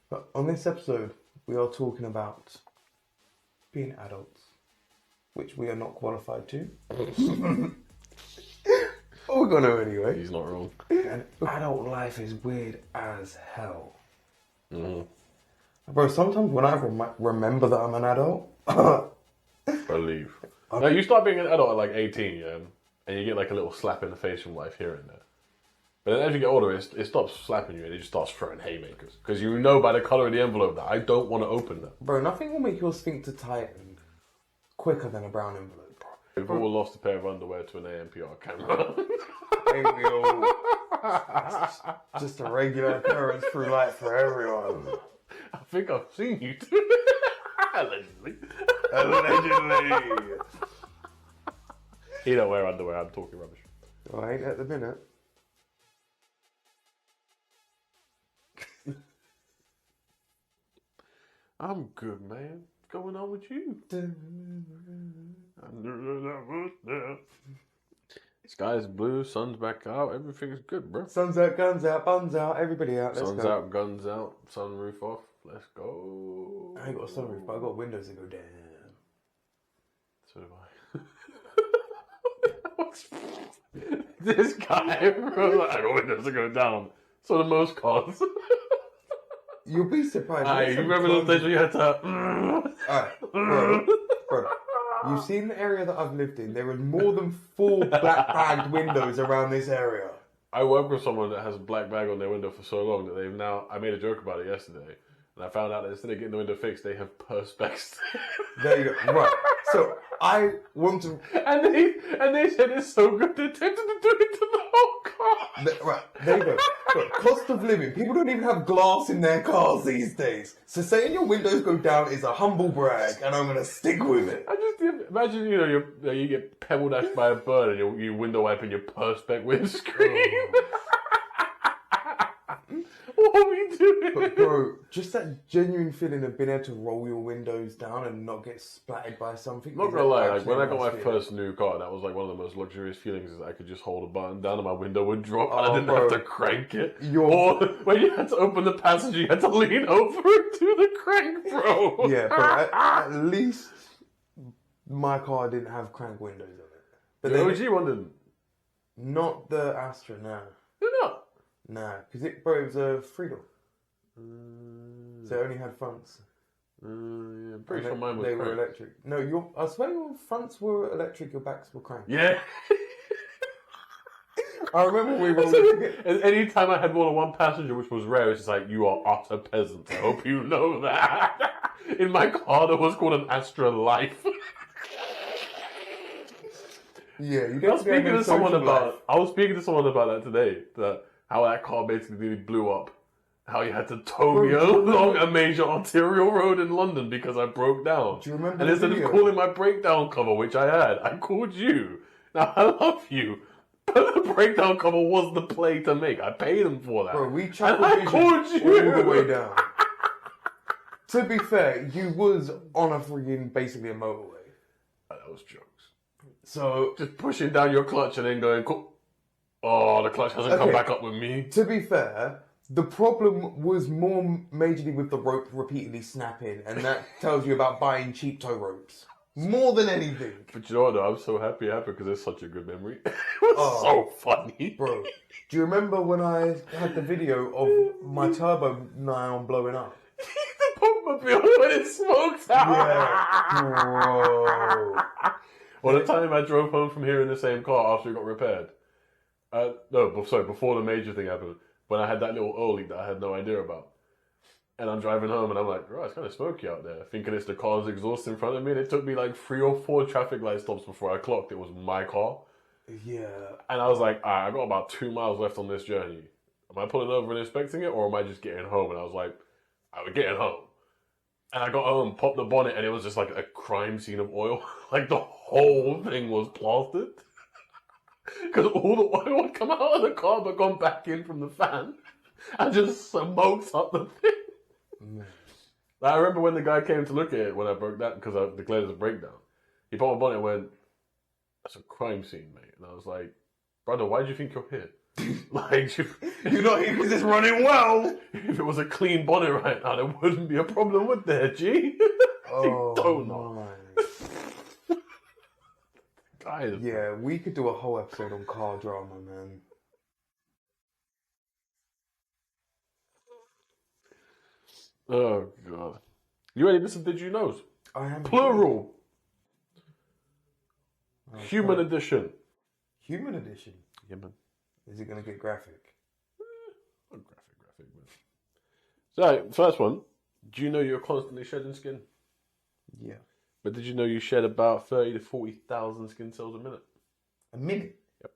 But on this episode, we are talking about being adults, which we are not qualified to. But we're going to anyway. He's not wrong. And adult life is weird as hell. Mm-hmm. Bro, sometimes when I remember that I'm an adult... Believe. Now, you start being an adult at like 18, yeah? And you get like a little slap in the face from life here and there. But then as you get older, it stops slapping you and it just starts throwing haymakers. Because you know by the colour of the envelope that I don't want to open that. Bro, nothing will make your sphincter tighten quicker than a brown envelope. We've all lost a pair of underwear to an ANPR camera. Ain't we all? That's just a regular occurrence through life for everyone. I think I've seen you too. Allegedly. Allegedly. He don't wear underwear, I'm talking rubbish. Well, I ain't at the minute. I'm good, man. What's going on with you? Sky's blue, sun's back out, everything's good, bro. Sun's out, guns out, buns out, everybody out. Let's Sun's go. out, guns out, sunroof off. Let's go. I ain't got a sunroof, but I got windows that go down. So do I. This guy, bro, I got windows that go down. So do most cars. You'll be surprised. You remember those days where you had to... Alright, bro. You've seen the area that I've lived in. There are more than 4 black-bagged windows around this area. I work with someone that has a black bag on their window for so long that they've now... I made a joke about it yesterday. And I found out that instead of getting the window fixed, they have perspex. There you go. Right. So, I want to... And they said it's so good, they tempted to do it to the whole car. Right, there you go. Look, cost of living. People don't even have glass in their cars these days. So saying your windows go down is a humble brag, and I'm going to stick with it. I just imagine, you get pebble dashed by a bird and you window wiping your perspex windscreen. Oh. What are we doing? But bro, just that genuine feeling of being able to roll your windows down and not get splattered by something. Not gonna lie, like when I got my first new car, that was like one of the most luxurious feelings is I could just hold a button down and my window would drop and I didn't have to crank it. Or when you had to open the passenger, you had to lean over and do the crank, bro. Yeah, but at least my car didn't have crank windows on it. But the OG one didn't. Not the Astra, no. They're not. Nah, because it was a 3-door. So it only had fronts. Yeah, I'm pretty sure mine was They crank. were electric. No, I swear your fronts were electric, your backs were crank. Yeah. I remember we were... And any time I had more than one passenger, which was rare, it's just like, you are utter peasants. I hope you know that. In my car, there was called an Astra Life. Yeah, you I was speaking to someone about that today. How that car basically nearly blew up. How you had to tow me along a major arterial road in London because I broke down. Do you remember? And instead of calling my breakdown cover, which I had, I called you. Now I love you, but the breakdown cover was the play to make. I paid them for that. Bro, we and chuckled I called you all the way down. To be fair, you was on a friggin' basically a motorway. That was jokes. So just pushing down your clutch and then going, oh, the clutch hasn't come back up with me. To be fair, the problem was more majorly with the rope repeatedly snapping, and that tells you about buying cheap tow ropes. More than anything. But you know what, though? I'm so happy because it's such a good memory. It was so funny. Bro, do you remember when I had the video of my turbo nylon blowing up? The Pumpmobile when it smokes out. Yeah. Bro. Well, the time I drove home from here in the same car after it got repaired. Before the major thing happened. When I had that little oil leak that I had no idea about. And I'm driving home and I'm like, it's kind of smoky out there. Thinking it's the car's exhaust in front of me. And it took me like 3 or 4 traffic light stops before I clocked it was my car. Yeah. And I was like, I got about 2 miles left on this journey. Am I pulling over and inspecting it or am I just getting home? And I was like, we're getting home. And I got home, popped the bonnet, and it was just like a crime scene of oil. Like the whole thing was plastered. Because all the oil had come out of the car but gone back in from the fan. And just smoked up the thing. I remember when the guy came to look at it when I broke that, because I declared it as a breakdown. He popped my bonnet and went, that's a crime scene, mate. And I was like, brother, why do you think you're here? Like, You're not here because it's running well. if it was a clean bonnet right now, there wouldn't be a problem, would there, G? Oh, Donut. my. Guys, Yeah, we could do a whole episode on car drama, man. oh god. You ready for some Did You Knows? I am Plural. Oh, Human sorry. edition. Human edition. Yeah, man. Is it going to get graphic? Not graphic, man. So, first one. Do you know you're constantly shedding skin? Yeah. But did you know you shed about 30 to 40,000 skin cells a minute? A minute? Yep.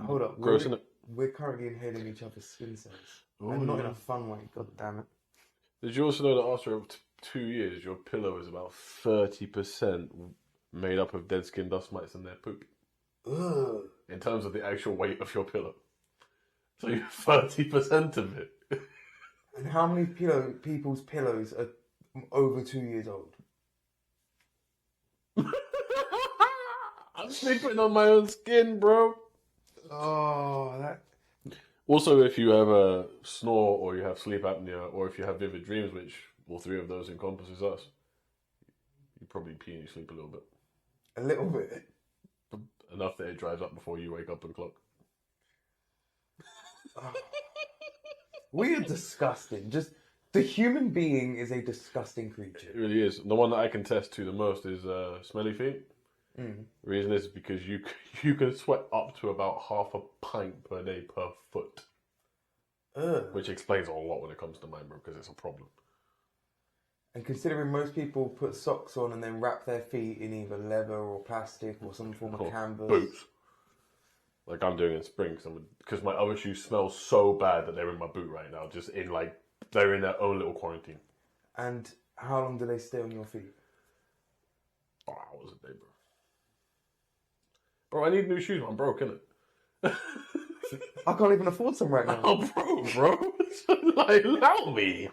Hold up. Gross, isn't it? We're currently inhaling each other's skin cells. Ooh, And not in yeah. a fun way, god damn it. Did you also know that after 2 years, your pillow is about 30% made up of dead skin dust mites and their poop? Ugh. In terms of the actual weight of your pillow. So you're 30% of it. And how many people's pillows are over 2 years old? I'm sleeping on my own skin, bro. Oh, that... Also, if you ever snore or you have sleep apnea or if you have vivid dreams, which all three of those encompasses us, you probably pee in your sleep a little bit. A little bit. Enough that it dries up before you wake up and clock. Oh. We are disgusting. Just the human being is a disgusting creature. It really is. The one that I can test to the most is smelly feet. Mm. The reason is because you can sweat up to about half a pint per day per foot. Ugh. Which explains a lot when it comes to mine, bro, because it's a problem. And considering most people put socks on and then wrap their feet in either leather or plastic or some form of canvas. Boots. Like I'm doing in spring, because my other shoes smell so bad that they're in my boot right now, just in like, they're in their own little quarantine. And how long do they stay on your feet? 4 hours a day, bro. Bro, I need new shoes, I'm broke, innit? I can't even afford some right now. I'm broke, bro. Like, allow me.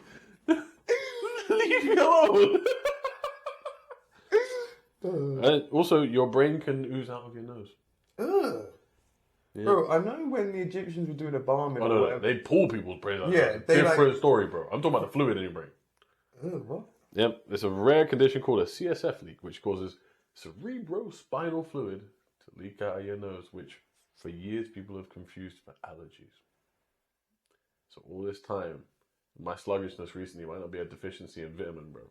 Leave me alone. And also, your brain can ooze out of your nose. Ugh. Yeah. Bro, I know when the Egyptians were doing embalming Oh, or no, whatever. they pull people's brains out. Yeah, They they different story, bro. I'm talking about the fluid in your brain. Ugh, what? Yep, it's a rare condition called a CSF leak, which causes cerebrospinal fluid to leak out of your nose, which for years people have confused for allergies. So all this time, my sluggishness recently might not be a deficiency in vitamin, bro.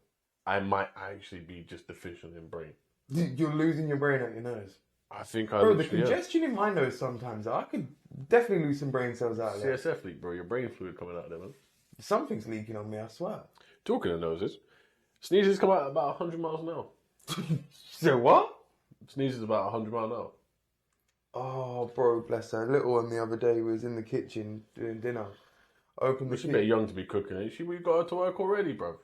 I might actually be just deficient in brain. You're losing your brain out your nose. I think I Bro, the literally am. congestion in my nose sometimes, I could definitely lose some brain cells out of there. CSF leak, bro. Your brain fluid coming out of there, man. Something's leaking on me, I swear. Talking of noses, sneezes come out at about 100 miles an hour. So what? Sneezes about 100 miles an hour. Oh, bro, bless her. Little one the other day was in the kitchen doing dinner. Opened the She's a bit kitchen. young to be cooking, ain't she? We got her to work already, bro.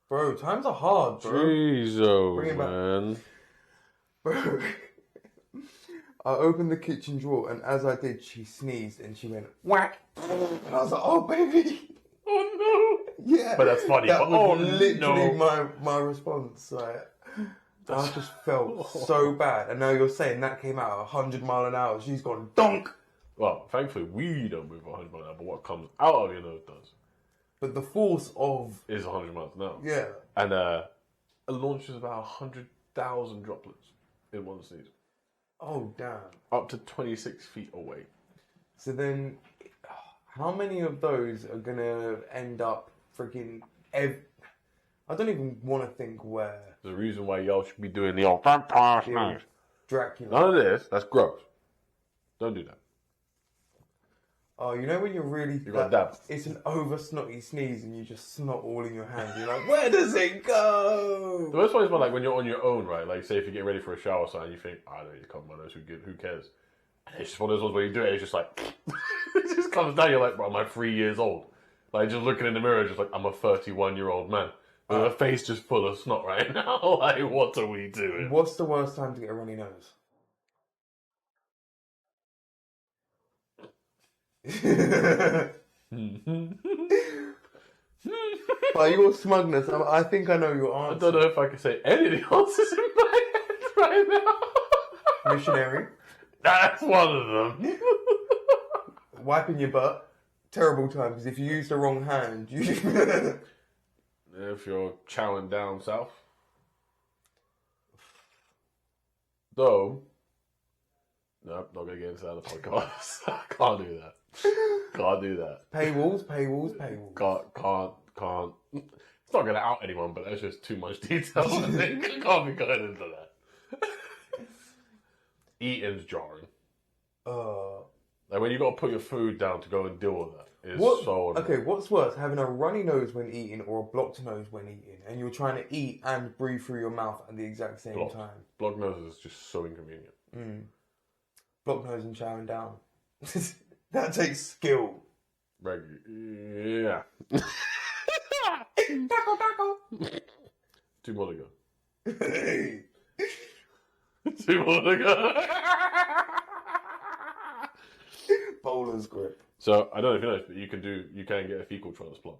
Bro, times are hard, bro. Jeez, oh, Bring it back. man. Bro. I opened the kitchen drawer, and as I did, she sneezed, and she went, whack. And I was like, oh, baby. Oh, no. Yeah. But that's funny. That But was oh, literally no. my response. Like, I just felt so bad. And now you're saying that came out at 100 mile an hour. She's gone donk. Well, thankfully, we don't move 100 miles an hour, but what comes out of your nose does. But the force of... Is 100 miles an hour. Yeah. And it launches about 100,000 droplets in one sneeze. Oh, damn. Up to 26 feet away. So then, how many of those are going to end up freaking... I don't even want to think where. The reason why y'all should be doing the old vampire sneeze. Dracula. None of this. That's gross. Don't do that. Oh, you know when you're really... You got dab. It's an over snotty sneeze and you just snot all in your hands. You're like, where does it go? The worst one is like when you're on your own, right? Like, say if you're getting ready for a shower or something, you think, I don't need to cover my nose, who cares? And it's just one of those ones where you do it, it's just like, it just comes down, you're like, bro, am I 3 years old? Like, just looking in the mirror, just like, I'm a 31-year-old man. With a face just full of snot right now. Like, what are we doing? What's the worst time to get a runny nose? By your smugness, I think I know your I answer. don't know if I can say any of the answers in my head right now. Stationary. That's one of them. Wiping your butt. Terrible time, because if you use the wrong hand, you... If you're chowing down south. Though, nope, not going to get into that on the podcast. I can't do that. Can't do that. Paywalls. Can't. It's not going to out anyone, but there's just too much detail. I think I can't be going into that. Eating's jarring. Like when you got to put your food down to go and deal with that. It's so annoying. Okay, what's worse, having a runny nose when eating or a blocked nose when eating, and you're trying to eat and breathe through your mouth at the exact same time? Blocked nose is just so inconvenient. Blocked nose and chowing down. That takes skill. Yeah. Two more to go. Two more to go. Bowler's grip. So I don't know if you know, but you can get a fecal transplant.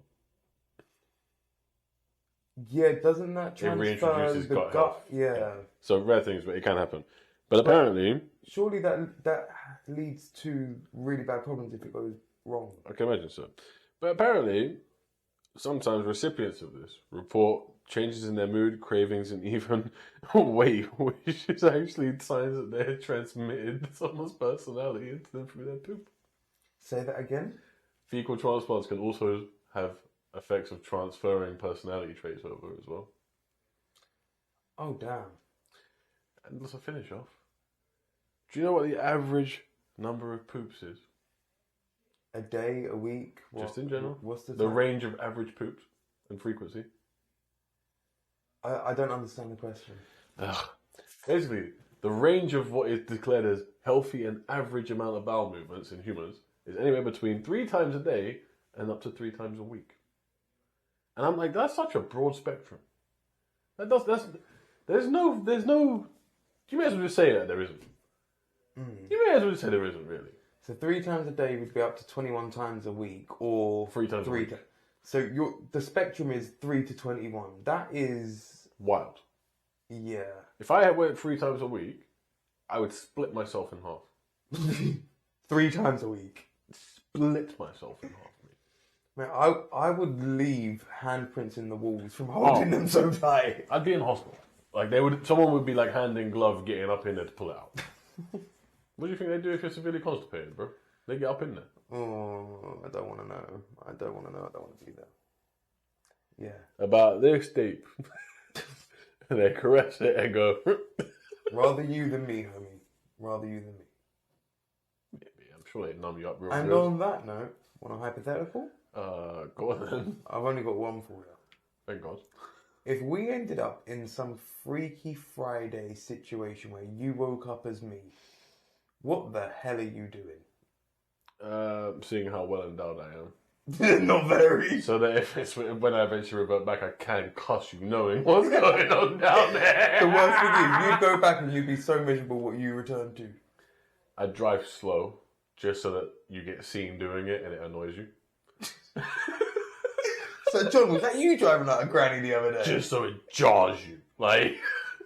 Yeah, doesn't that transfer reintroduces the gut gut? health. Yeah. So rare things, but it can happen. But apparently, surely that leads to really bad problems if it goes wrong. I can imagine so. But apparently, sometimes recipients of this report changes in their mood, cravings, and even weight, which is actually signs that they're transmitted someone's personality into them through their poop. Say that again? Fecal transplants can also have effects of transferring personality traits over as well. Oh, damn. And let's finish off. Do you know what the average number of poops is? A day, a week? Just in general? What's the range of average poops and frequency? I don't understand the question. Basically, the range of what is declared as healthy and average amount of bowel movements in humans is anywhere between 3 times a day and up to 3 times a week. And I'm like, that's such a broad spectrum. There's no. You may as well just say that there isn't. You may as well just say there isn't really. So 3 times a day would be up to 21 times a week, or 3 times a week. So the spectrum is 3 to 21. That is wild. Yeah. If I went 3 times a week, I would split myself in half. 3 times a week. Split myself in half. Man, I would leave handprints in the walls from holding them so tight. I'd be in hospital. Like someone would be like hand in glove getting up in there to pull it out. What do you think they do if you're severely constipated, bro? They get up in there. Oh, I don't want to know. I don't want to be there. Yeah. About their state. And they caress it and go. Rather you than me, homie. Rather you than me. Maybe. I'm sure they'd numb you up real good. And on that note, want a hypothetical? Go on then. I've only got one for you. Thank God. If we ended up in some Freaky Friday situation where you woke up as me, what the hell are you doing? Seeing how well endowed I am. Not very. So that when I eventually revert back, I can cuss you knowing what's going on down there. The worst thing is, you'd go back and you'd be so miserable what you return to. I'd drive slow, just so that you get seen doing it and it annoys you. So, John, was that you driving like a granny the other day? Just so it jars you. Like...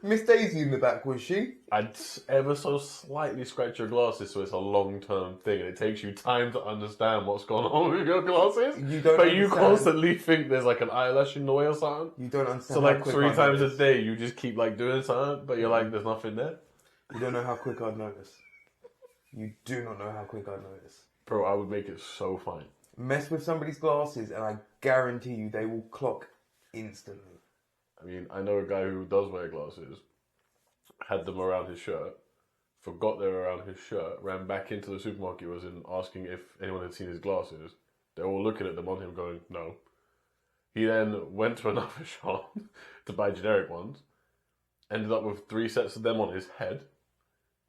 Miss Daisy in the back, was she? I'd ever so slightly scratch your glasses so it's a long-term thing and it takes you time to understand what's going on with your glasses. You constantly think there's like an eyelash in the way or something. You don't understand. So like 3 times a day you just keep like doing something, but you're like, there's nothing there. You don't know how quick I'd notice. You do not know how quick I'd notice. Bro, I would make it so fine. Mess with somebody's glasses and I guarantee you they will clock instantly. I mean, I know a guy who does wear glasses, had them around his shirt, forgot they were around his shirt, ran back into the supermarket, was in asking if anyone had seen his glasses. They're all looking at them on him going, no. He then went to another shop to buy generic ones, ended up with 3 sets of them on his head,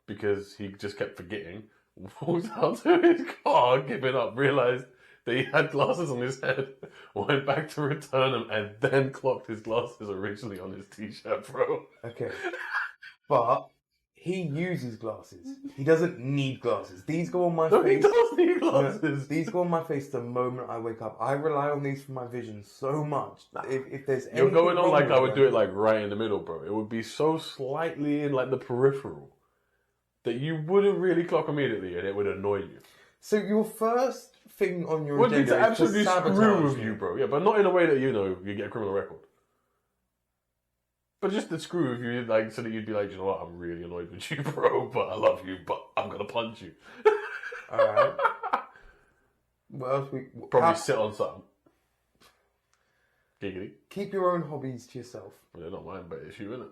because he just kept forgetting, walked out to his car, giving up, realised that he had glasses on his head, went back to return them, and then clocked his glasses originally on his t-shirt, bro. Okay. But he uses glasses. He doesn't need glasses. These go on my face. He does need glasses. These go on my face the moment I wake up. I rely on these for my vision so much. If there's You're going on like I would do it like right in the middle, bro. It would be so slightly in like the peripheral. that you wouldn't really clock immediately, and it would annoy you. So your first thing on your Would be agenda to is absolutely to sabotage screw with me. you, bro. Yeah, but not in a way that, you know, you get a criminal record. But just to screw with you, like, so that you'd be like, you know what, I'm really annoyed with you, bro, but I love you, but I'm gonna punch you. Alright. What else Probably sit on something. Giggity. Keep your own hobbies to yourself. Well, they're not mine, but it's you, innit?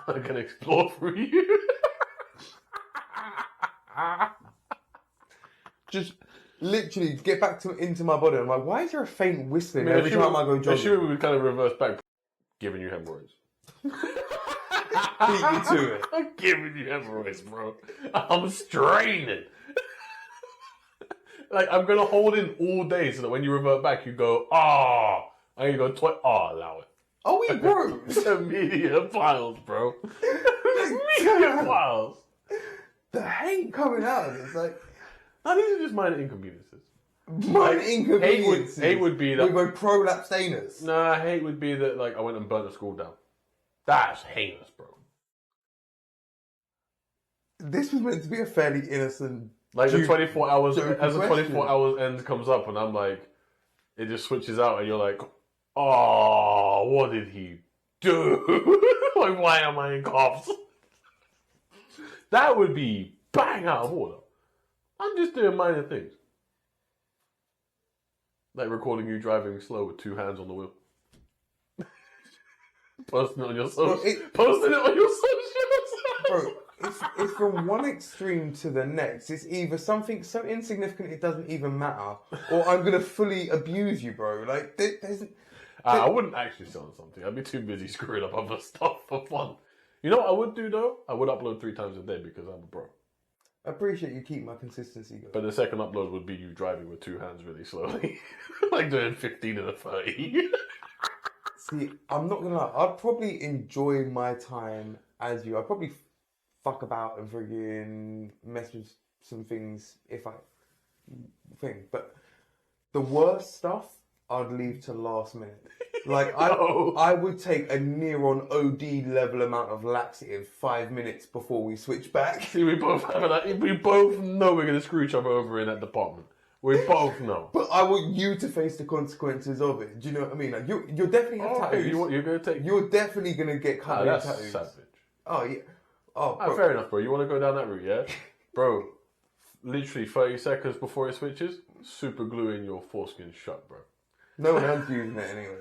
I can explore through you. Just literally get back into my body. I'm like, why is there a faint whistling every time I go jogging? Assuming we would kind of reverse back, giving you hemorrhoids. Beat you to it. I'm giving you hemorrhoids, bro. I'm straining. Like, I'm gonna hold in all day so that when you revert back, you go, ah. And you go, allow it. Oh, we bros. Immediate files, bro. Immediate files. The hate coming out of it. It's like, no, these are just minor inconveniences. minor inconveniences. Hate would be that. We're prolapsed anus. Nah, hate would be that, like, I went and burnt the school down. That's heinous, bro. This was meant to be a fairly innocent. Like, the 24 hours, as the question. 24 hours end comes up, and I'm like, it just switches out, and you're like, oh, what did he do? Like, why am I in cuffs? That would be bang out of order. I'm just doing minor things. Like recording you driving slow with two hands on the wheel. Posting it on your socials. Posting it on your socials. Bro, it's from one extreme to the next. It's either something so insignificant it doesn't even matter, or I'm gonna fully abuse you, bro. Like, I wouldn't actually sell something. I'd be too busy screwing up other stuff for fun. You know what I would do though? I would upload 3 times a day because I'm a bro. I appreciate you keep my consistency going. But the second upload would be you driving with 2 hands really slowly. Like doing 15 and a 30. See, I'm not gonna lie, I'd probably enjoy my time as you. I'd probably fuck about and friggin' mess with some things if I think. But the worst stuff I'd leave to last minute. Like, I would take a near on OD level amount of laxative 5 minutes before we switch back. See, we both have that. We both know we're going to screw each other over in that department. We both know. But I want you to face the consequences of it. Do you know what I mean? Like, you'll definitely have tattoos. You're going to take... You're definitely going to get covered in that's tattoos. savage. Oh, yeah. Oh, bro. Fair enough, bro. You want to go down that route, yeah? Bro, literally 30 seconds before it switches, super gluing your foreskin shut, bro. No one else using it anyway.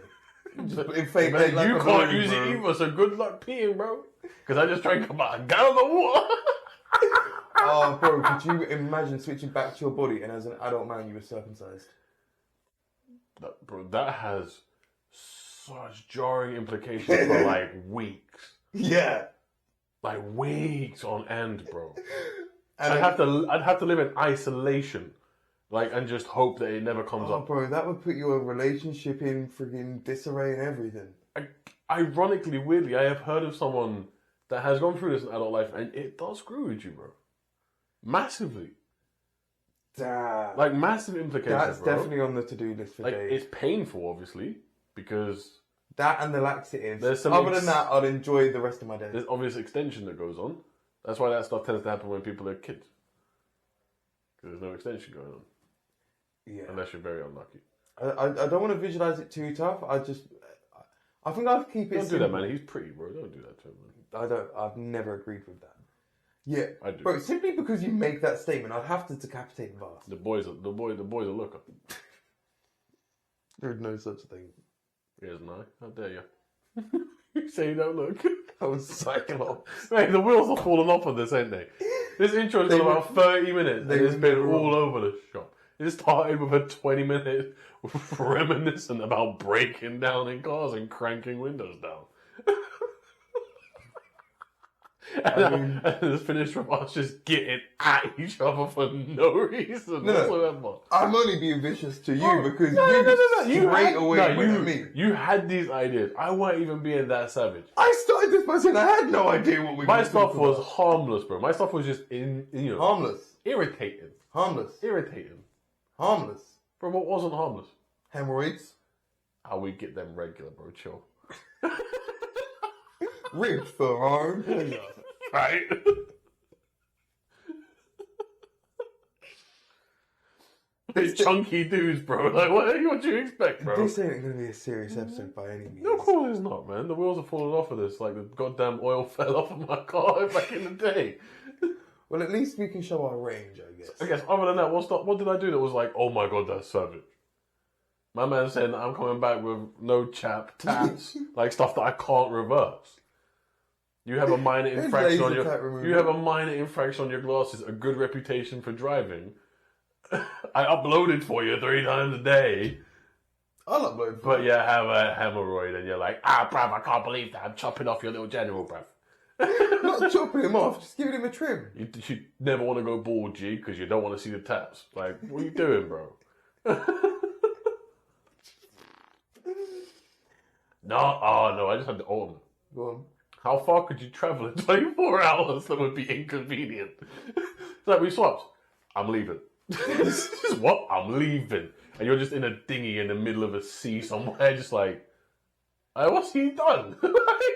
Man, you can't use it either, so good luck peeing, bro. Because I just drank about a gallon of water. Oh, bro, could you imagine switching back to your body and as an adult man you were circumcised? That has such jarring implications for like weeks. Yeah. Like weeks on end, bro. And I'd have to live in isolation. Like, and just hope that it never comes up. Bro, that would put your relationship in friggin' disarray and everything. Ironically, weirdly, I have heard of someone that has gone through this in adult life, and it does screw with you, bro. Massively. Damn. Like, massive implications, That's bro. definitely on the to-do list for days. It's painful, obviously, because... That and the laxatives. There's Other than that, I'd enjoy the rest of my day. There's obvious extension that goes on. That's why that stuff tends to happen when people are kids. Because there's no extension going on. Yeah. Unless you're very unlucky. I don't want to visualize it too tough. I think I'll keep it Don't simple. do that, man. He's pretty, bro. Don't do that to him, man. I've never agreed with that. Yeah. I do. Bro, simply because you make that statement, I'd have to decapitate Vast. The boy's a looker. There's no such thing. Here's an eye. How dare you? You say you don't look. I was cyclops. Mate, the wheels are falling off on this, ain't they? This intro's been about 30 minutes and it's been all over the shop. It started with a 20-minute reminiscent about breaking down in cars and cranking windows down. And it's finished with us just getting at each other for no reason whatsoever. I'm only being vicious to you because you straight away went at me. You had these ideas. I weren't even being that savage. I started this by saying I had no idea what we were My going to stuff talk was about. harmless, bro. My stuff was just Harmless. irritating. Harmless. Irritating. Harmless. Bro, what wasn't harmless? Hemorrhoids. How we get them regular, bro. Chill. Ribbed for our own pleasure. Right? It's chunky dudes, bro. Like, what do you expect, bro? This ain't going to be a serious episode by any means. No, of course it's not, man. The wheels are falling off of this. Like, the goddamn oil fell off of my car back in the day. Well, at least we can show our range, I guess. I guess, other than that, what did I do that was like, oh my god, that's savage? My man saying that I'm coming back with no tats, like stuff that I can't reverse. You have a minor infraction on your glasses, a good reputation for driving. I uploaded for you 3 times a day. I'll upload for But you have a hemorrhoid and you're like, bruv, I can't believe that. I'm chopping off your little general, bruv. Not chopping him off, just giving him a trim. You never want to go bald, G, because you don't want to see the tats. Like, what are you doing, bro? No, I just had the autumn. Go on. How far could you travel in 24 hours that would be inconvenient? It's like, we swapped. I'm leaving. What? I'm leaving. And you're just in a dinghy in the middle of a sea somewhere, just like, what's he done?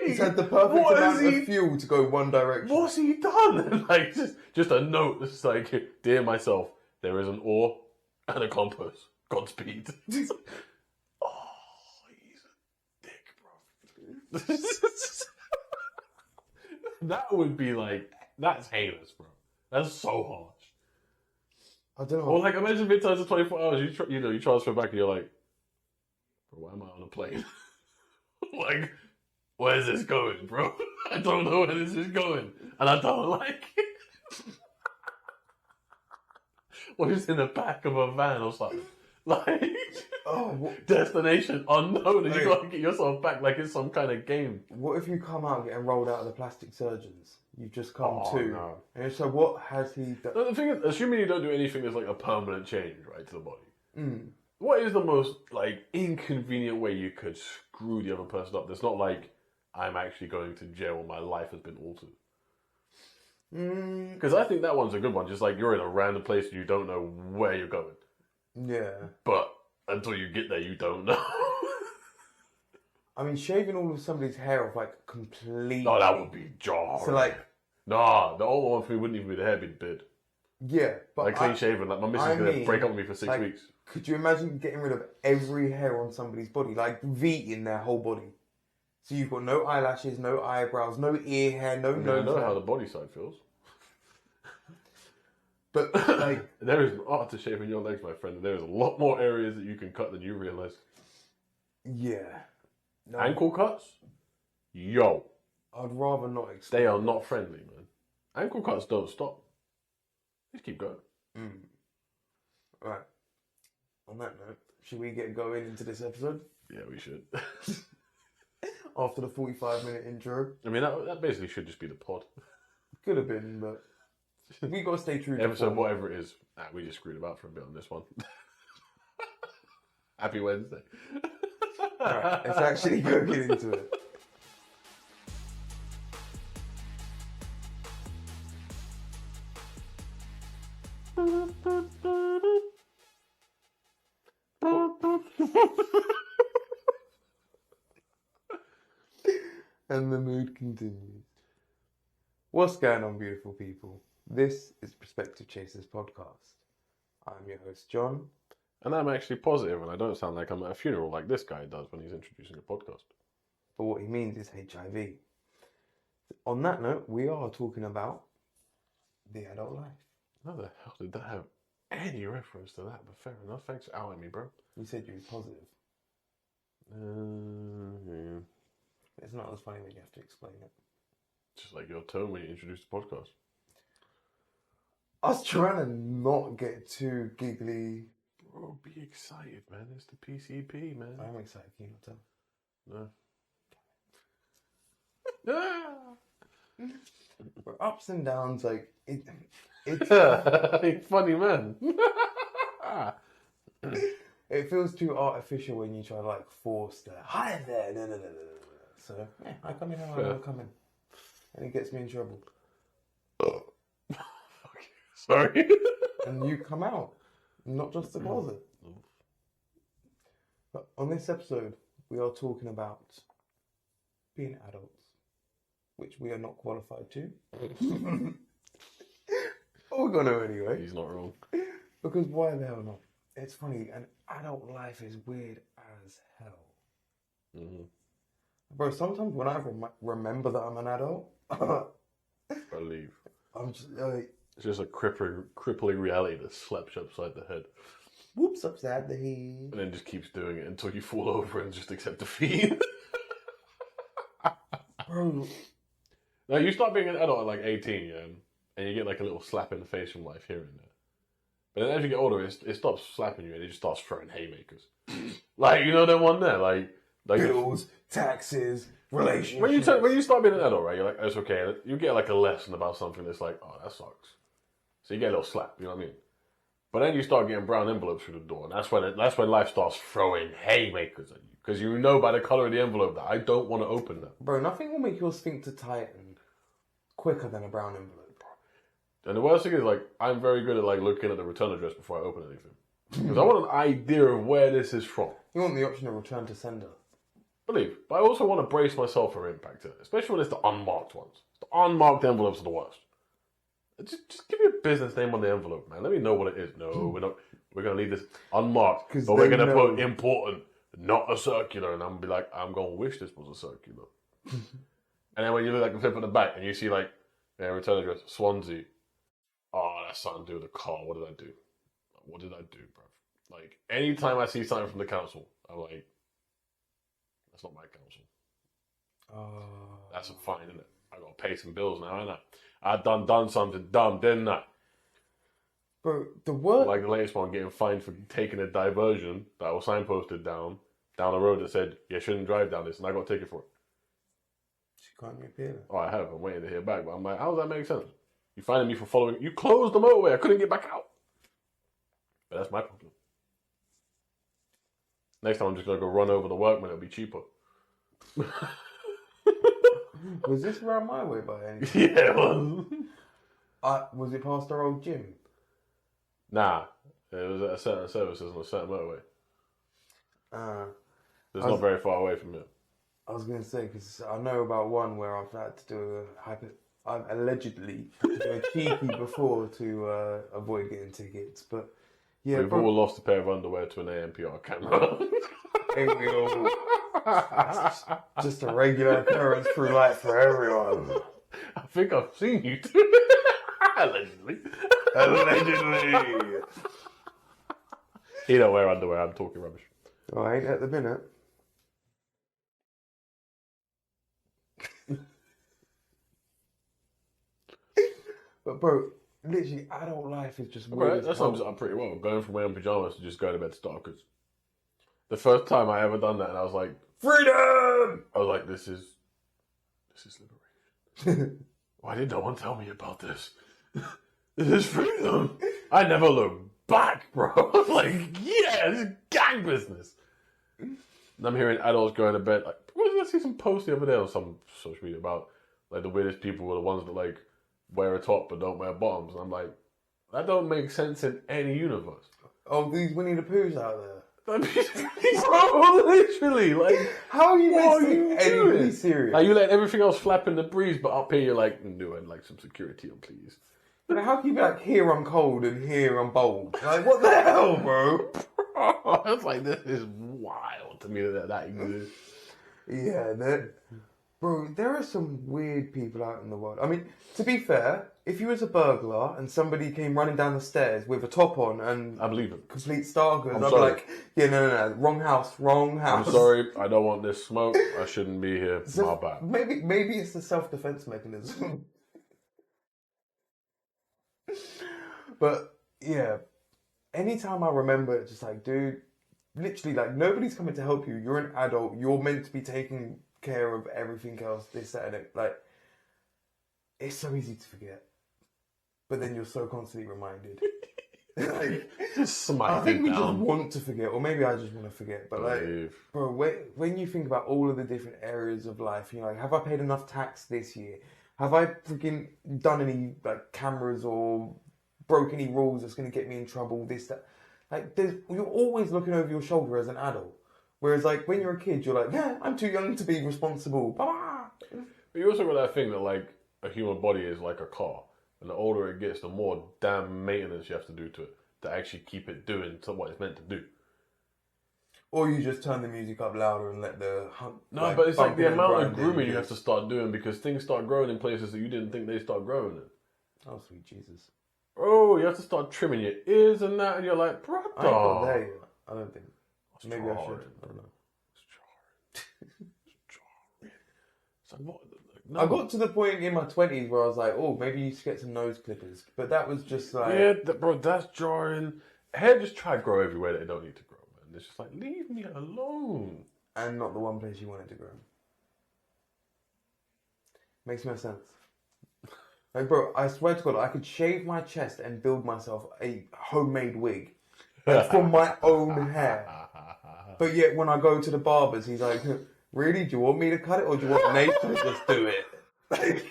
He's had the perfect amount of fuel to go one direction. What's he done? Like, just a note that's like, dear myself, there is an oar and a compass. Godspeed. Oh, he's a dick, bro. That would be like, that's heinous, bro. That's so harsh. I don't know. Or like, imagine mid times of 24 hours, you transfer back and you're like, bro, why am I on a plane? Like, where's this going, bro? I don't know where this is going. And I don't like it. Or just in the back of a van or something. Like, destination unknown, and you gotta get yourself back like it's some kind of game. What if you come out getting rolled out of the plastic surgeons? You've just come to. No. And so what has he done? No, the thing is, assuming you don't do anything that's like a permanent change, right, to the body. Mm. What is the most, like, inconvenient way you could screw the other person up? That's not like, I'm actually going to jail and my life has been altered. Because I think that one's a good one. Just like, you're in a random place and you don't know where you're going. Yeah. But until you get there, you don't know. I mean, shaving all of somebody's hair off, like, completely. Oh, that would be jarring. So, like... Nah, the older one for me wouldn't even be the hair, it'd be the beard. Yeah, but... Like, clean shaven. Like, my missus is going to break up with me for 6 weeks. Could you imagine getting rid of every hair on somebody's body? Like, V in their whole body. So you've got no eyelashes, no eyebrows, no ear hair, no nose I know hair. how the body side feels. But, like... There is an art to shaving your legs, my friend. There is a lot more areas that you can cut than you realise. Yeah. No, Ankle cuts? Yo. I'd rather not They are not friendly, man. Ankle cuts don't stop. Just keep going. Right. On that note, should we get going into this episode? Yeah, we should. After the 45-minute intro? I mean, that basically should just be the pod. Could have been, but we got to stay true to Episode, form. whatever it is. We just screwed about for a bit on this one. Happy Wednesday. Right, let's actually go get into it. And the mood continues. What's going on, beautiful people? This is Perspective Chasers podcast. I'm your host, John. And I'm actually positive, and I don't sound like I'm at a funeral like this guy does when he's introducing a podcast. But what he means is HIV. On that note, we are talking about the adult life. How the hell did that have any reference to that? But fair enough. Thanks for outing me, bro. You said you was positive. Yeah. It's not as funny when you have to explain it. Just like your tone when you introduced the podcast. I was trying to not get too giggly. Bro, be excited, man. It's the PCP, man. I'm excited, can you not tell? No. For ups and downs, like, it's... Funny, man. It feels too artificial when you try to, like, force the, hi there, no. So, yeah, I come in how I come in. And it gets me in trouble. Okay, sorry. And you come out, not just the closet. But on this episode, we are talking about being adults, which we are not qualified to. But we're going to anyway. He's not wrong. Because why the hell not? it's funny, and adult life is weird as hell. Mm-hmm. Bro, sometimes when I remember that I'm an adult, Believe. I'm just like, It's just a crippling reality that slaps you upside the head. whoops, upside the head. And then just keeps doing it until you fall over and just accept defeat. Bro, Now, you start being an adult at like 18, yeah, and you get like a little slap in the face from life here and there. But then as you get older, it stops slapping you and it just starts throwing haymakers. Like, you know that one there? Like bills, taxes, relationships. When you start being an adult, right, you're like, it's okay. You get like a lesson about something that's like, oh, that sucks. So you get a little slap, you know what I mean? But then you start getting brown envelopes through the door, and that's when life starts throwing haymakers at you. Because you know by the colour of the envelope that I don't want to open that. Bro, nothing will make your sphincter tighten quicker than a brown envelope. And the worst thing is, like, I'm very good at, like, looking at the return address before I open anything. Because I want an idea of where this is from. You want the option of return to sender. Believe. But I also want to brace myself for impact, especially when it's the unmarked ones. The unmarked envelopes are the worst. Just give me a business name on the envelope, man. Let me know what it is. No, we're not. We're going to leave this unmarked. But we're going to put important, not a circular. And I'm going to be like, I'm going to wish this was a circular. And then when you look like the flip at the back and you see, like, return address, Swansea. Oh, that's something to do with the car. What did I do? What did I do, bro? Like, anytime I see something from the council, I'm like, that's not my council. That's a fine, isn't it? I got to pay some bills now, ain't I? I done something dumb, didn't I? Bro, the word... Like the latest one, getting fined for taking a diversion that was signposted down the road that said, you shouldn't drive down this, and I got a ticket for it. She can't appeal it. Oh, I have. I'm waiting to hear back, but I'm like, how does that make sense? You finding me for following... You closed the motorway. I couldn't get back out. But that's my problem. Next time I'm just going to go run over the workman. It'll be cheaper. Was this around my way by any chance? Yeah, it was. Was it past our old gym? Nah. It was at a certain services on a certain motorway. It's not very far away from here. I was going to say, because I know about one where I've had to do I've allegedly had to do a cheeky before to avoid getting tickets, but yeah. We've all lost a pair of underwear to an ANPR camera. Ain't we all? That's just a regular occurrence through life for everyone. I think I've seen you too. Allegedly. He don't wear underwear, I'm talking rubbish. Oh, I ain't at the minute. But bro, literally adult life is just weird. Right, that sums it up pretty well. Going from wearing pajamas to just going to bed starkers. The first time I ever done that, and I was like, freedom! I was like, this is liberation. Why did no one tell me about this? This is freedom. I never looked back, bro. I was like, yeah, this is gang business. And I'm hearing adults going to bed. Like, what did I see some post the other day on some social media about, like, the weirdest people were the ones that, like, wear a top but don't wear bottoms. And I'm like, that don't make sense in any universe. Oh, these Winnie the Poohs out there. Bro, literally, like, how are you what making anybody serious? Like, you let everything else flap in the breeze, but up here you're like, doing like some security on, please. But how can you be like, here I'm cold and here I'm bold? Like, what the hell, bro? I was like, this is wild to me that exists. Yeah, bro, there are some weird people out in the world. I mean, to be fair, if you was a burglar and somebody came running down the stairs with a top on and I believe it. Complete stargers, I'd be sorry. like, yeah, no, wrong house. I'm sorry, I don't want this smoke. I shouldn't be here. So my bad. Maybe it's the self-defense mechanism. But yeah, anytime I remember it, just like, dude, literally, like, nobody's coming to help you. You're an adult. You're meant to be taking care of everything else, this, that, and it. Like, it's so easy to forget. But then you're so constantly reminded. Like, Just smite I think it we down. just want to forget, or maybe I just want to forget. But like, bro, when you think about all of the different areas of life, you're like, have I paid enough tax this year? Have I freaking done any like cameras or broke any rules that's going to get me in trouble? This, that. Like, you're always looking over your shoulder as an adult. Whereas, like, when you're a kid, you're like, yeah, I'm too young to be responsible. Bah! But you also got that thing that, like, a human body is like a car. And the older it gets, the more damn maintenance you have to do to it. to actually keep it doing to what it's meant to do. Or you just turn the music up louder and let the No, but it's like the amount of grinding grooming you have to start doing because things start growing in places that you didn't think they start growing in. Oh, sweet Jesus. Oh, you have to start trimming your ears and that, and you're like, brother. I ain't got there yet. I don't think. Maybe I should. jarring. I don't know. It's jarring. It's like, what? No. I got to the point in my 20s where I was like, oh, maybe you should get some nose clippers. But that was just like... Yeah, bro, that's jarring. Hair just try to grow everywhere that it don't need to grow, man. It's just like, leave me alone. And not the one place you wanted to grow. Makes no sense. Like, bro, I swear to God, I could shave my chest and build myself a homemade wig. Like, from my own hair. But yet, when I go to the barbers, he's like, really? Do you want me to cut it or do you want Nate to just do it? Like,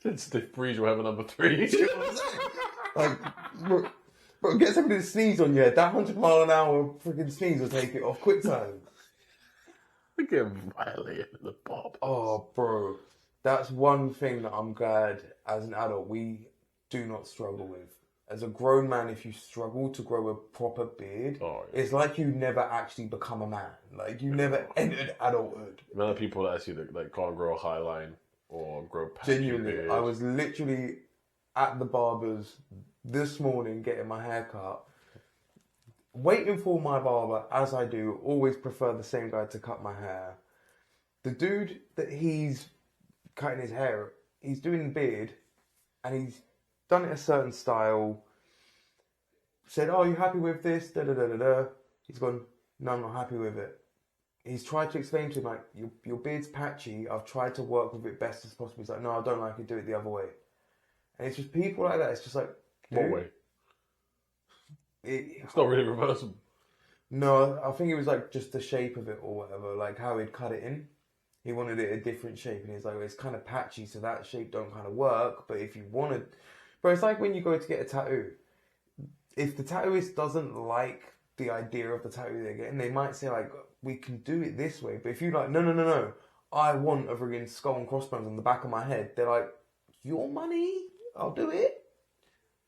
It's the freeze will have a number 3. you know what I'm saying? Like, bro, get somebody to sneeze on you. That 100-mile-an-hour freaking sneeze will take it off quick time. We get violated in the bob. Oh, bro. That's one thing that I'm glad as an adult we do not struggle with. As a grown man, if you struggle to grow a proper beard, it's like you never actually become a man. Like, you never entered adulthood. None of people that I see that like, can't grow a high line or grow patchy Genuinely, beard. I was literally at the barber's this morning getting my hair cut, waiting for my barber, as I do, always prefer the same guy to cut my hair. The dude that he's cutting his hair, he's doing the beard, and he's done it a certain style, said, oh, you happy with this? Da da da da da. He's gone, no, I'm not happy with it. He's tried to explain to him, like, your beard's patchy, I've tried to work with it best as possible. He's like, no, I don't like it, do it the other way. And it's just people like that, it's just like, what way? It's not really reversible. No, I think it was like just the shape of it or whatever, like how he'd cut it in. He wanted it a different shape, and he's like, well, it's kind of patchy, so that shape don't kind of work. But if you wanted, but it's like when you go to get a tattoo. If the tattooist doesn't like the idea of the tattoo they're getting, they might say like, we can do it this way. But if you like, no, I want a friggin' skull and crossbones on the back of my head. They're like, your money, I'll do it.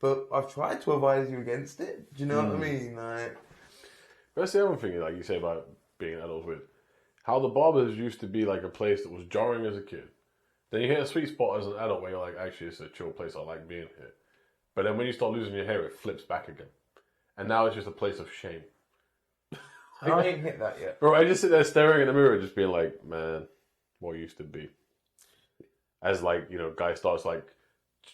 But I've tried to advise you against it. Do you know what I mean? Like, that's the other thing, like you say about being an adult with. How the barbers used to be like a place that was jarring as a kid. Then you hit a sweet spot as an adult where you're like, actually, it's a chill place. I like being here. But then when you start losing your hair, it flips back again. And now it's just a place of shame. I ain't hit that yet. Bro, I just sit there staring in the mirror just being like, man, what used to be. As like, you know, guy starts like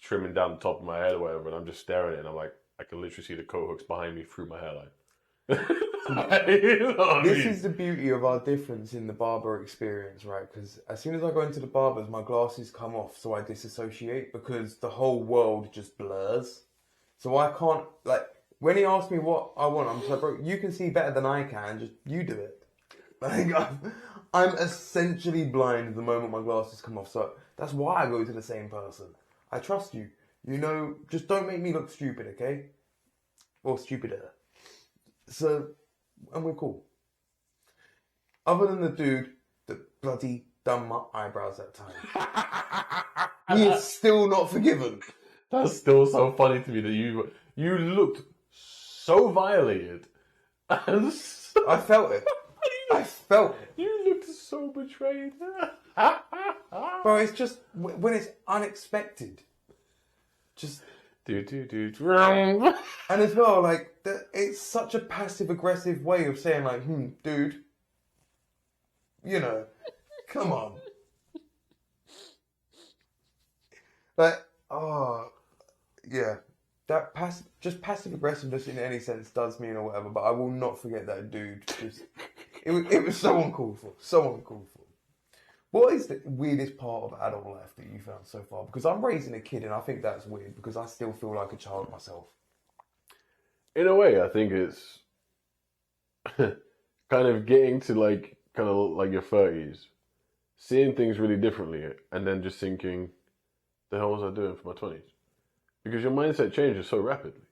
trimming down the top of my head or whatever, and I'm just staring at it and I'm like, I can literally see the coat hooks behind me through my hairline. You know what I This mean? is the beauty of our difference in the barber experience, right? Because as soon as I go into the barber's, my glasses come off, so I disassociate because the whole world just blurs. So I can't, like, when he asks me what I want, I'm just like, bro, you can see better than I can, just you do it. Like, I'm essentially blind the moment my glasses come off, so that's why I go to the same person. I trust you. You know, just don't make me look stupid, okay? Or stupider. So, and we're cool. Other than the dude that bloody done my eyebrows that time. He is still not forgiven. That's still so funny to me that you looked so violated. And so, I felt it. I felt it. you looked so betrayed. Bro, it's just, when it's unexpected. Just... Do. And as well, like, it's such a passive-aggressive way of saying, like, dude, you know, come on. Like, yeah. That passive aggressiveness in any sense does mean or whatever, but I will not forget that dude. It was so uncalled for. So uncalled for. What is the weirdest part of adult life that you found so far? Because I'm raising a kid and I think that's weird because I still feel like a child myself. In a way, I think it's kind of getting to like kind of like your 30s, seeing things really differently, and then just thinking, the hell was I doing for my 20s? Because your mindset changes so rapidly.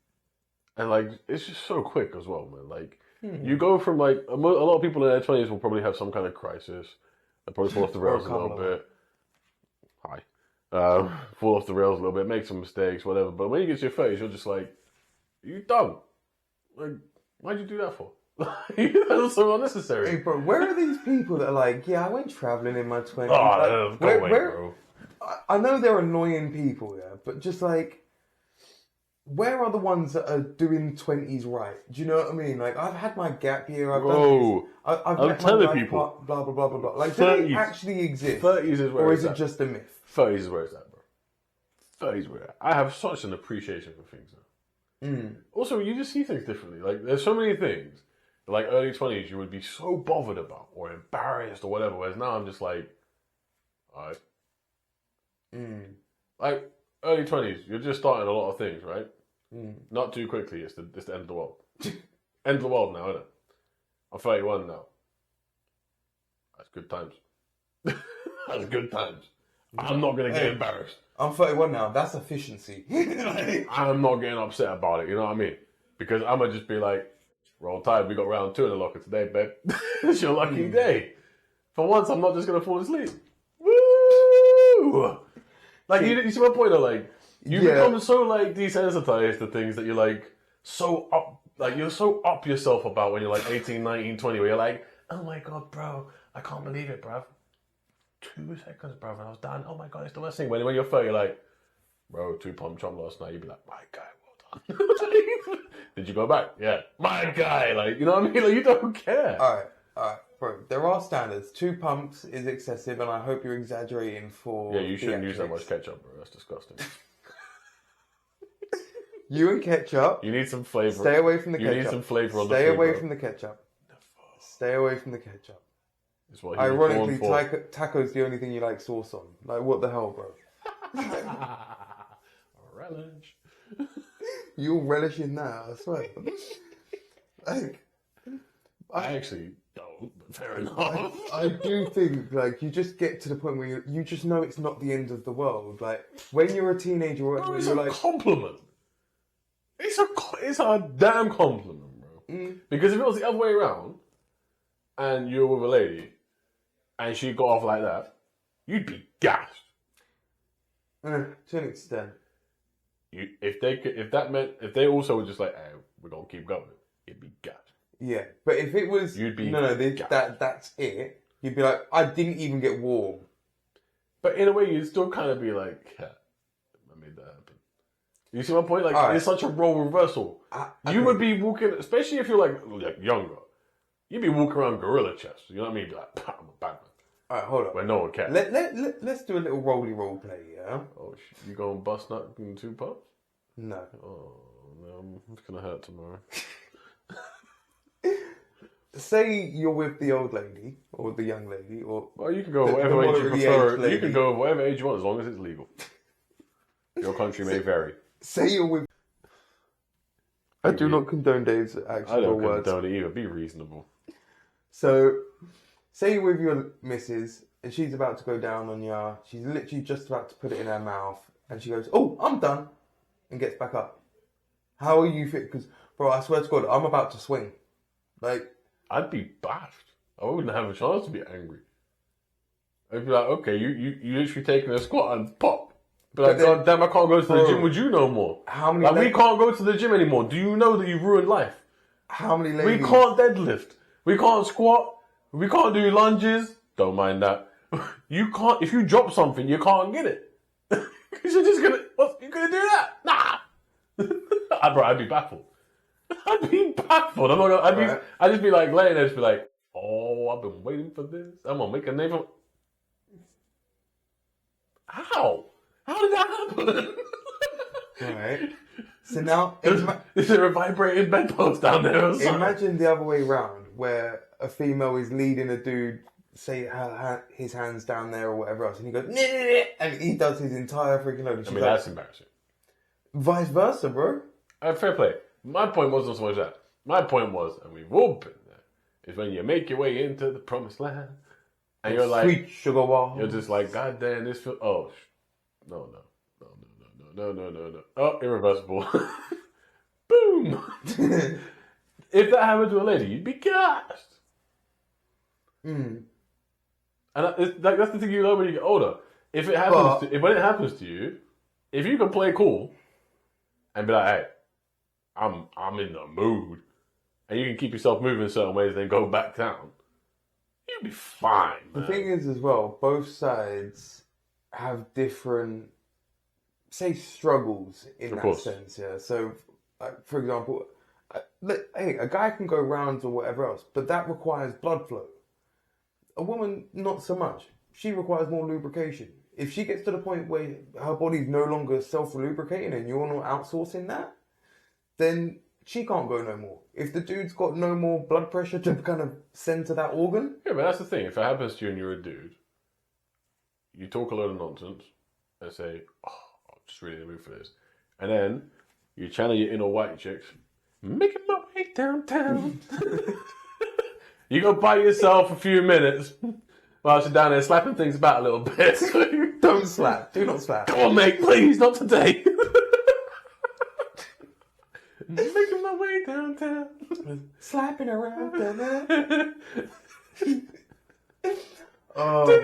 And like, it's just so quick as well, man. Like, you go from like, a lot of people in their 20s will probably have some kind of crisis. They'll probably fall off the rails a little bit. Fall off the rails a little bit, make some mistakes, whatever. But when you get to your 30s, you're just like, you done. Like, why'd you do that for? That was so unnecessary. Hey, bro, where are these people that are like, yeah, I went travelling in my 20s? Oh, Like, go away, bro. I know they're annoying people, yeah, but just like, where are the ones that are doing 20s right? Do you know what I mean? Like, I've had my gap year. I've done this. I've I'm met telling my life people. part, blah, blah, blah, blah, blah. Like, 30s, do they actually exist? 30s is where or it's is it at. just a myth? 30s is where it's at, bro. 30s is where it's at. I have such an appreciation for things now. Also, you just see things differently. Like, there's so many things. Like, early 20s, you would be so bothered about or embarrassed or whatever. Whereas now I'm just like, alright. Like, early 20s, you're just starting a lot of things, right? Not too quickly. It's the end of the world. End of the world now, isn't it? I'm 31 now. That's good times. That's good times. I'm not going to get embarrassed. I'm 31 now. That's efficiency. I'm not getting upset about it. You know what I mean? Because I'm going to just be like, roll tide. We got round 2 in the locker today, babe. It's your lucky day. For once, I'm not just going to fall asleep. Woo! Like, you see my point though? Like, you become so, like, desensitized to things that you're, like, so up, like, you're so up yourself about when you're, like, 18, 19, 20, where you're like, oh my God, bro, I can't believe it, bruv. 2 seconds, bruv, and I was done. Oh my God, it's the worst thing. When you're 30, you're like, bro, 2 pump chomp last night, you'd be like, my guy, well done. Did you go back? Yeah. My guy, like, you know what I mean? Like, you don't care. Alright, bro. There are standards. 2 pumps is excessive, and I hope you're exaggerating for. Yeah, you shouldn't use that much ketchup, bro. That's disgusting. You and ketchup. You need some flavor. Stay away from the ketchup. You need some flavor on the Stay food, away bro. from the ketchup. Stay away from the ketchup. It's what Ironically, taco's the only thing you like sauce on. Like, what the hell, bro? Relish. You're relishing that, I swear. Like, I actually don't, but fair enough. I do think, like, you just get to the point where you just know it's not the end of the world. Like, when you're a teenager, Bro, it's you're a like, compliment. It's a damn compliment, bro. Because if it was the other way around, and you were with a lady, and she got off like that, you'd be gassed. to an extent. If they also were just like, hey, we're gonna keep going, it'd be gassed. Yeah, but if it was, You'd be that's it. You'd be like, I didn't even get warm. But in a way, you'd still kind of be like, yeah, I made that happen. You see my point? Like, it's such a role reversal. You would be walking, especially if you're like younger, you'd be walking around gorilla chest. You know what I mean? You'd be like, I'm a Batman. Alright, hold on. Where no one cares. Let's do a little role play, yeah? Oh, you going bust nut in 2 pups? No. Oh, no, it's going to hurt tomorrow. Say you're with the old lady, or the young lady, or... Well, you can go whatever age you prefer. You can go whatever age you want, as long as it's legal. Your country may vary. Say you're with... I do not condone Dave's actual words. I don't condone it either. Be reasonable. So, say you're with your missus, and she's about to go down on you. She's literally just about to put it in her mouth, and she goes, "Oh, I'm done," and gets back up. How are you fit? Because, bro, I swear to God, I'm about to swing. Like, I'd be bashed. I wouldn't have a chance to be angry. I'd be like, okay, you literally taking a squat and pop. But like, God damn, I can't go to the gym with you no more. How many? We can't go to the gym anymore. Do you know that you've ruined life? How many ladies? We can't deadlift. We can't squat. We can't do lunges. Don't mind that. You can't. If you drop something, you can't get it. Because you're just gonna. What? You gonna do that? Nah. Bro, I'd be baffled. I'd be baffled. I'm not gonna. I'd just be like laying there, just be like, oh, I've been waiting for this. I'm gonna make a name for. How? How did that happen? Alright. So now... Is there a vibrating bedpost down there or something? Imagine the other way round, where a female is leading a dude, say his hands down there or whatever else, and he goes, nah, and he does his entire freaking load. I mean, that's embarrassing. Vice versa, bro. Fair play. My point wasn't so much that. My point was, and we've all been there, is when you make your way into the promised land, and you're like... Sweet sugar wall. You're just like, God damn, this feels... Oh, no. Oh, irreversible. Boom. If that happened to a lady, you'd be gassed. And that's the thing you learn when you get older. If it happens, when it happens to you, if you can play cool and be like, hey, I'm in the mood, and you can keep yourself moving in certain ways, then go back down, you'll be fine, man. The thing is, as well, both sides have different, say, struggles in Of that course. sense. Yeah. So, for example, hey, a guy can go rounds or whatever else, but that requires blood flow. A woman, not so much. She requires more lubrication. If she gets to the point where her body's no longer self-lubricating and you're not outsourcing that, then she can't go no more. If the dude's got no more blood pressure to kind of send to that organ, Yeah, but that's the thing. If it happens to you and you're a dude, you talk a load of nonsense and say, "Oh, I'm just really in the mood for this," and then you channel your inner white chicks, making my way downtown. You go buy yourself a few minutes while you're down there slapping things about a little bit. don't slap. Do not slap. Come on, mate, please, not today. Making my way downtown. Slapping around. Oh my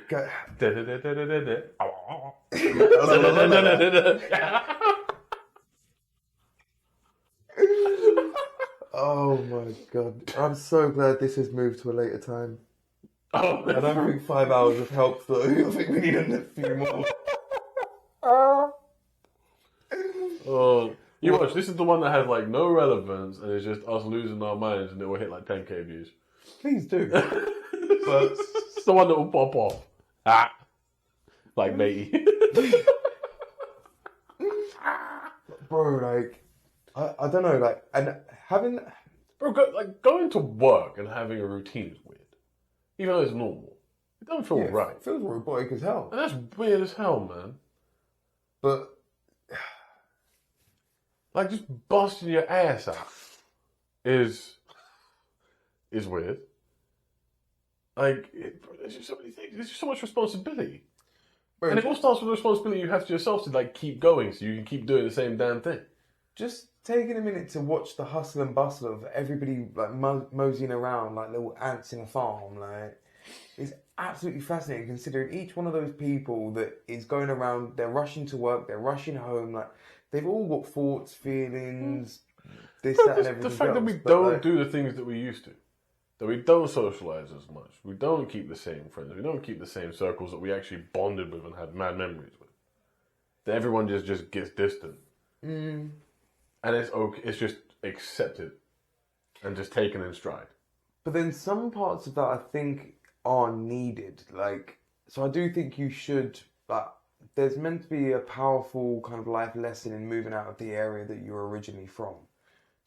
God. Oh my God. I'm so glad this has moved to a later time. Oh, I don't think 5 hours have helped though. I think we need a few more. Oh, you watch. This is the one that has like no relevance, and it's just us losing our minds, and it will hit like 10K views. Please do. But it's the one that will pop off. Ah, like matey. Bro, like, I don't know, like, and having... Bro, going to work and having a routine is weird. Even though it's normal. It doesn't feel right. It feels robotic as hell. And that's weird as hell, man. But... Like, just busting your ass out is weird. Like, there's just so many things. There's just so much responsibility. Bro, And it all starts with the responsibility you have to yourself to, like, keep going so you can keep doing the same damn thing. just taking a minute to watch the hustle and bustle of everybody, like, moseying around like little ants in a farm, like, it's absolutely fascinating considering each one of those people that is going around, they're rushing to work, they're rushing home, like, they've all got thoughts, feelings, this, that, and everything The fact else. that we But, don't like, do the things that we used to, that we don't socialise as much, we don't keep the same friends, we don't keep the same circles that we actually bonded with and had mad memories with, that everyone just gets distant. And it's okay, it's just accepted and just taken in stride. But then some parts of that I think are needed. Like, so I do think you should, like, there's meant to be a powerful kind of life lesson in moving out of the area that you're originally from.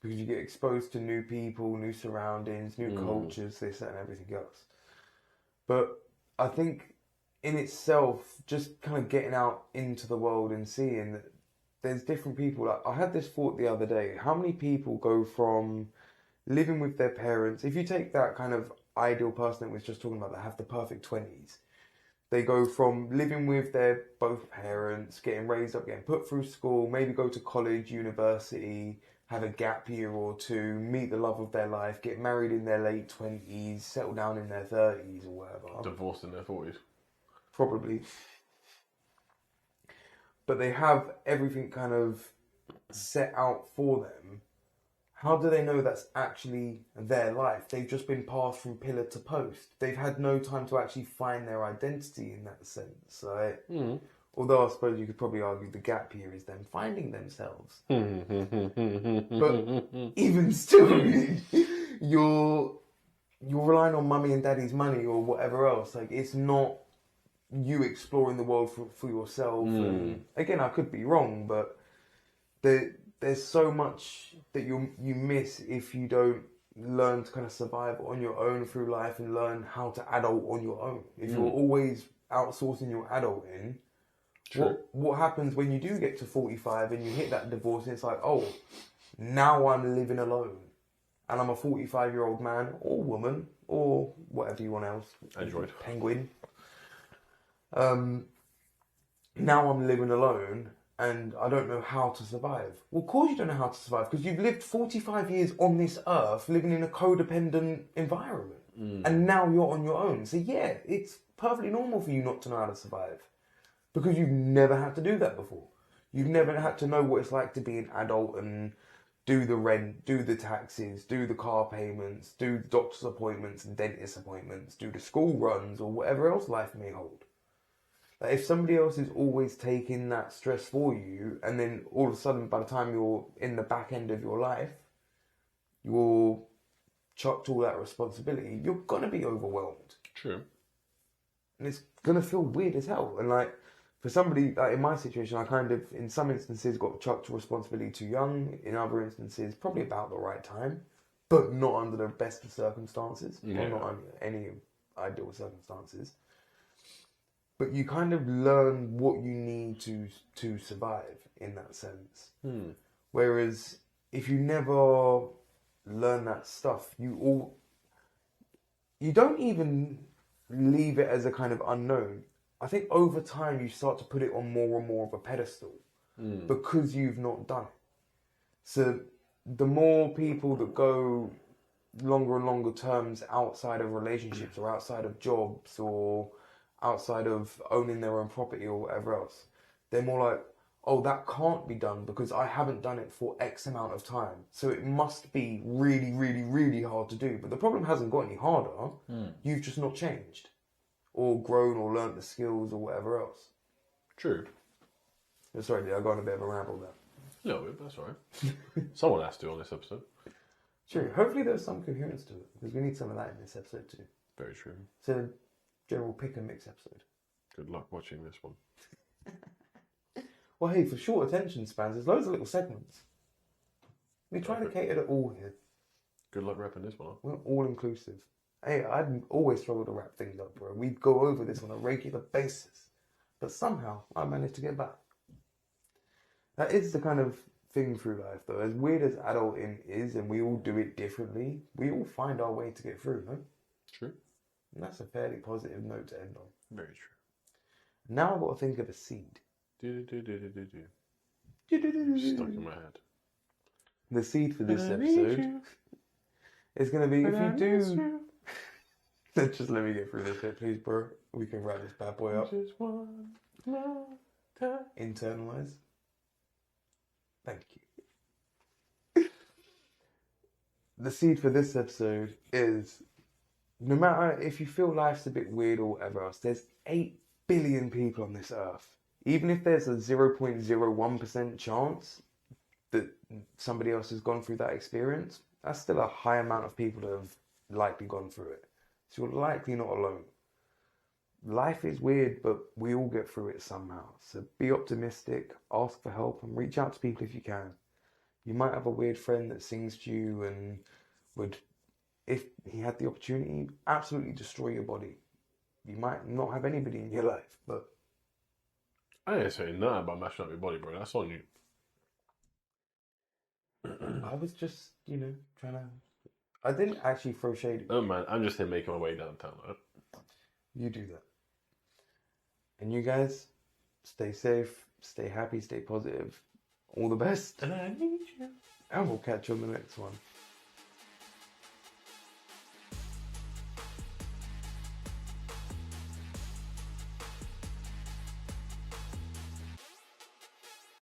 Because you get exposed to new people, new surroundings, new cultures, this, that, and everything else. But I think in itself, just kind of getting out into the world and seeing that there's different people. Like, I had this thought the other day. How many people go from living with their parents? If you take that kind of ideal person that we was just talking about that have the perfect 20s, they go from living with their both parents, getting raised up, getting put through school, maybe go to college, university, have a gap year or two, meet the love of their life, get married in their late 20s, settle down in their 30s or whatever. Divorced in their 40s. Probably. But they have everything kind of set out for them. How do they know that's actually their life? They've just been passed from pillar to post. They've had no time to actually find their identity in that sense. Like, although I suppose you could probably argue the gap year is them finding themselves. But even still, you're relying on mummy and daddy's money or whatever else. Like, it's not you exploring the world for yourself. And again, I could be wrong, but there's so much that you miss if you don't learn to kind of survive on your own through life and learn how to adult on your own. If you're always outsourcing your adulting, what happens when you do get to 45 and you hit that divorce and it's like, oh, now I'm living alone and I'm a 45-year-old man or woman or whatever you want else. Android. Penguin. Now I'm living alone and I don't know how to survive. Well, of course you don't know how to survive because you've lived 45 years on this earth living in a codependent environment. And now you're on your own. So yeah, it's perfectly normal for you not to know how to survive because you've never had to do that before. You've never had to know what it's like to be an adult and do the rent, do the taxes, do the car payments, do the doctor's appointments and dentist appointments, do the school runs or whatever else life may hold. Like if somebody else is always taking that stress for you, and then all of a sudden by the time you're in the back end of your life, you're chucked all that responsibility, you're going to be overwhelmed. True. And it's going to feel weird as hell. And like, for somebody, like in my situation, I kind of, in some instances, got chucked to responsibility too young. In other instances, probably about the right time, but not under the best of circumstances, or not under any ideal circumstances. But you kind of learn what you need to survive in that sense. Whereas if you never learn that stuff, you don't even leave it as a kind of unknown. I think over time you start to put it on more and more of a pedestal because you've not done it. So the more people that go longer and longer terms outside of relationships or outside of jobs or outside of owning their own property or whatever else, they're more like, oh, that can't be done because I haven't done it for X amount of time. So it must be really, really, really hard to do. But the problem hasn't got any harder. You've just not changed or grown or learnt the skills or whatever else. True. Sorry, I got on a bit of a ramble there. A little bit, that's all right. Someone has to on this episode. True. Hopefully there's some coherence to it because we need some of that in this episode too. Very true. It's a general pick and mix episode. Good luck watching this one. Well, hey, for short attention spans, there's loads of little segments. We try to cater to all here. Good luck wrapping this one up. We're all inclusive. Hey, I'd always struggle to wrap things up, bro. We'd go over this on a regular basis. But somehow, I managed to get back. That is the kind of thing through life, though. As weird as adulting is, and we all do it differently, we all find our way to get through, no? True. And that's a fairly positive note to end on. Very true. Now I've got to think of a seed. Stuck in my head. The seed for this episode is going to be, if you do... Just let me get through this bit, please, bro. We can wrap this bad boy up. Just one more time. Internalize. Thank you. The seed for this episode is, no matter if you feel life's a bit weird or whatever else, there's 8 billion people on this earth. Even if there's a 0.01% chance that somebody else has gone through that experience, that's still a high amount of people that have likely gone through it. So you're likely not alone. Life is weird, but we all get through it somehow. So be optimistic, ask for help, and reach out to people if you can. You might have a weird friend that sings to you and would, if he had the opportunity, absolutely destroy your body. You might not have anybody in your life, but... I ain't saying nothing about mashing up your body, bro. That's on you. I was just, trying to... I didn't actually throw shade. Oh, man. I'm just here making my way downtown, right? You do that. And you guys, stay safe, stay happy, stay positive. All the best. And I need you. And we'll catch you on the next one.